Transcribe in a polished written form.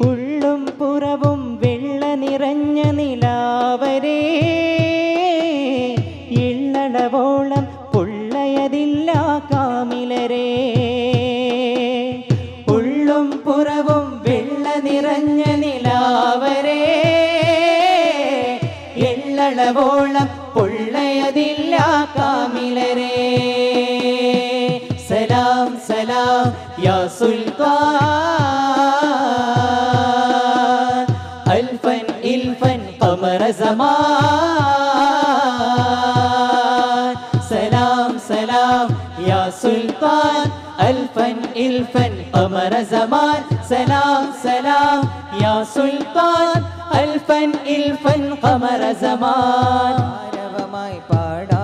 ഉള്ളും പുറവും വെള്ള നിറഞ്ഞ നിലാവരേ ഇള്ളളവോളം പൊള്ളയതില്ല കാമിലരേ ഉള്ളും പുറവും വെള്ള നിറഞ്ഞ നിലാവരേ എള്ളളവോളം പൊള്ളയതില്ല കാമിലരേ സലാം സലാം യാ സുൽത്താൻ അൽഫൻ ഇൽഫൻ ഖമറ സമാൻ സലാം സലാം യാ സുൽത്താൻ അൽഫൻ ഇൽഫൻ ഖമറ സമാൻ സലാം സലാം യാ സുൽത്താൻ അൽഫൻ ഇൽഫൻ ഖമറ സമാൻ ആരവമായി പാടാ